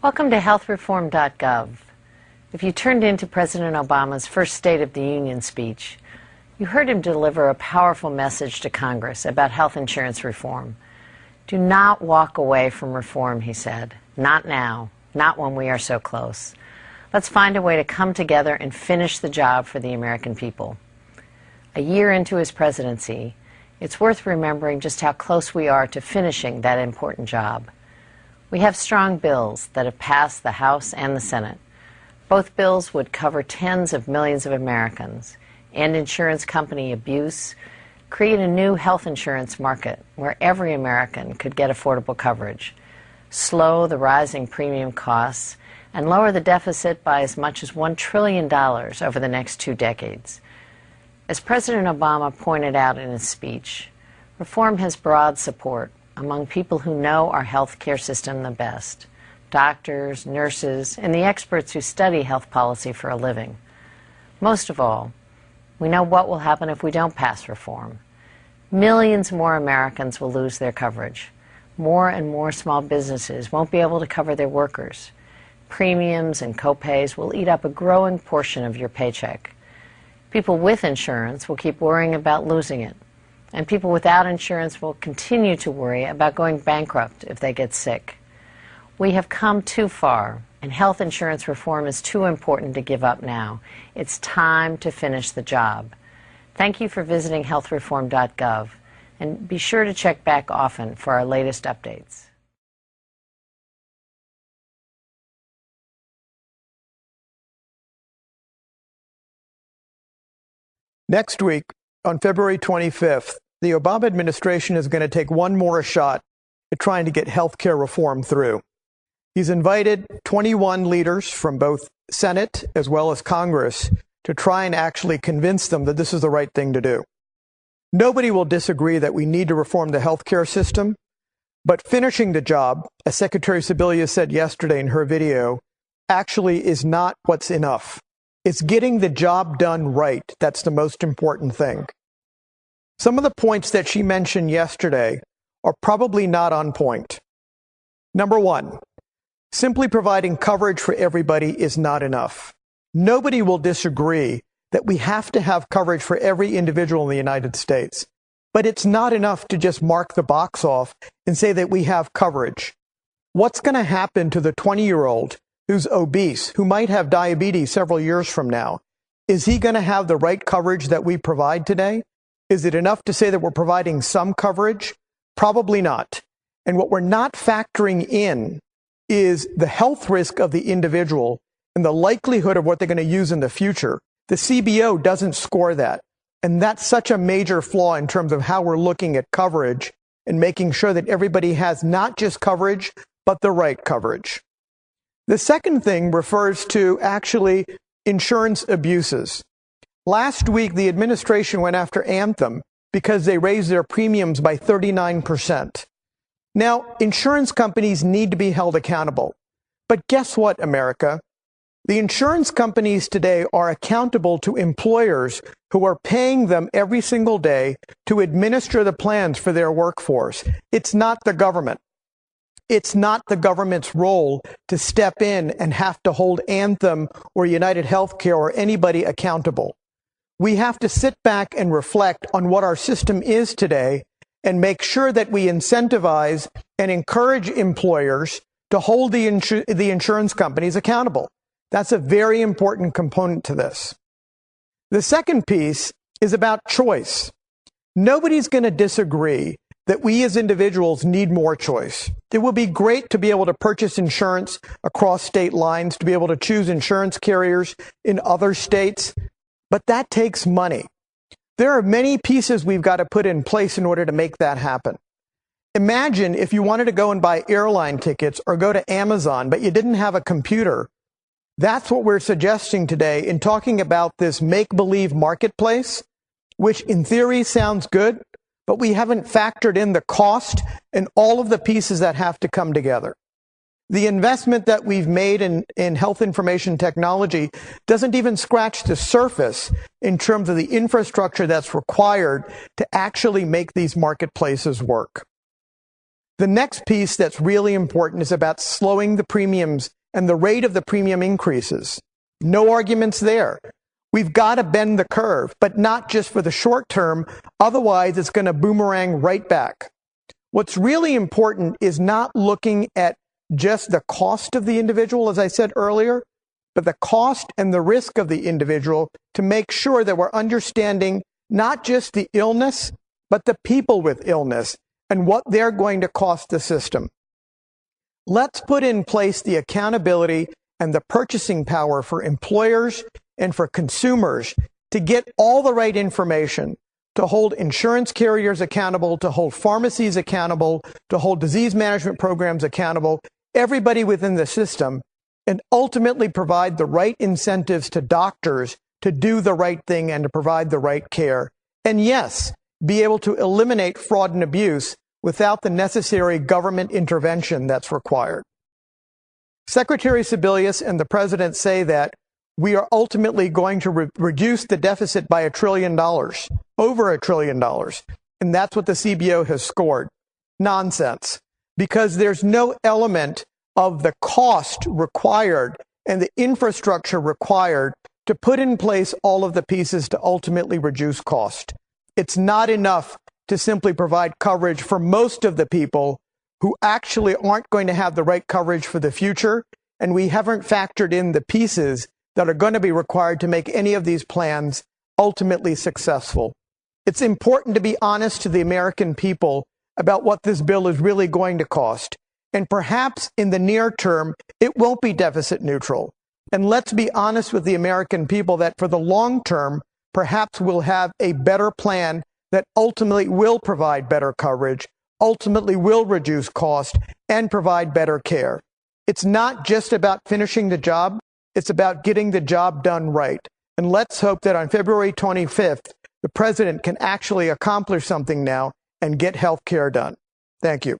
Welcome to healthreform.gov. If you turned into President Obama's first State of the Union speech, you heard him deliver a powerful message to Congress about health insurance reform. Do not walk away from reform, he said. Not now, not when we are so close. Let's find a way to come together and finish the job for the American people. A year into his presidency, it's worth remembering just how close we are to finishing that important job. We have strong bills that have passed the House and the Senate. Both bills would cover tens of millions of Americans, end insurance company abuse, create a new health insurance market where every American could get affordable coverage, slow the rising premium costs, and lower the deficit by as much as $1 trillion over the next 2 decades. As President Obama pointed out in his speech, reform has broad support among people who know our health care system the best: doctors, nurses, and the experts who study health policy for a living. Most of all, we know what will happen if we don't pass reform. Millions more Americans will lose their coverage. More and more small businesses won't be able to cover their workers. Premiums and copays will eat up a growing portion of your paycheck. People with insurance will keep worrying about losing it. And people without insurance will continue to worry about going bankrupt if they get sick. We have come too far, and health insurance reform is too important to give up now. It's time to finish the job. Thank you for visiting healthreform.gov, and be sure to check back often for our latest updates. Next week, on February 25th, the Obama administration is going to take one more shot at trying to get health care reform through. He's invited 21 leaders from both Senate as well as Congress to try and actually convince them that this is the right thing to do. Nobody will disagree that we need to reform the health care system, but finishing the job, as Secretary Sebelius said yesterday in her video, actually is not what's enough. It's getting the job done right. That's the most important thing. Some of the points that she mentioned yesterday are probably not on point. Number one, simply providing coverage for everybody is not enough. Nobody will disagree that we have to have coverage for every individual in the United States. But it's not enough to just mark the box off and say that we have coverage. What's going to happen to the 20-year-old who's obese, who might have diabetes several years from now? Is he going to have the right coverage that we provide today? Is it enough to say that we're providing some coverage? Probably not. And what we're not factoring in is the health risk of the individual and the likelihood of what they're going to use in the future. The CBO doesn't score that. And that's such a major flaw in terms of how we're looking at coverage and making sure that everybody has not just coverage, but the right coverage. The second thing refers to actually insurance abuses. Last week, the administration went after Anthem because they raised their premiums by 39%. Now, insurance companies need to be held accountable. But guess what, America? The insurance companies today are accountable to employers who are paying them every single day to administer the plans for their workforce. It's not the government. It's not the government's role to step in and have to hold Anthem or United Healthcare or anybody accountable. We have to sit back and reflect on what our system is today and make sure that we incentivize and encourage employers to hold the insurance companies accountable. That's a very important component to this. The second piece is about choice. Nobody's going to disagree that we as individuals need more choice. It would be great to be able to purchase insurance across state lines, to be able to choose insurance carriers in other states, but that takes money. There are many pieces we've got to put in place in order to make that happen. Imagine if you wanted to go and buy airline tickets or go to Amazon, but you didn't have a computer. That's what we're suggesting today in talking about this make-believe marketplace, which in theory sounds good, but we haven't factored in the cost and all of the pieces that have to come together. The investment that we've made in health information technology doesn't even scratch the surface in terms of the infrastructure that's required to actually make these marketplaces work. The next piece that's really important is about slowing the premiums and the rate of the premium increases. No arguments there. We've got to bend the curve, but not just for the short term. Otherwise, it's going to boomerang right back. What's really important is not looking at just the cost of the individual, as I said earlier, but the cost and the risk of the individual to make sure that we're understanding not just the illness, but the people with illness and what they're going to cost the system. Let's put in place the accountability and the purchasing power for employers and for consumers to get all the right information, to hold insurance carriers accountable, to hold pharmacies accountable, to hold disease management programs accountable, everybody within the system, and ultimately provide the right incentives to doctors to do the right thing and to provide the right care. And yes, be able to eliminate fraud and abuse without the necessary government intervention that's required. Secretary Sebelius and the President say that we are ultimately going to reduce the deficit by $1 trillion, over $1 trillion. And that's what the CBO has scored. Nonsense. Because there's no element of the cost required and the infrastructure required to put in place all of the pieces to ultimately reduce cost. It's not enough to simply provide coverage for most of the people who actually aren't going to have the right coverage for the future, and we haven't factored in the pieces that are going to be required to make any of these plans ultimately successful. It's important to be honest to the American people about what this bill is really going to cost. And perhaps in the near term, it won't be deficit neutral. And let's be honest with the American people that for the long term, perhaps we'll have a better plan that ultimately will provide better coverage, ultimately will reduce cost, and provide better care. It's not just about finishing the job, it's about getting the job done right. And let's hope that on February 25th, the President can actually accomplish something now and get health care done. Thank you.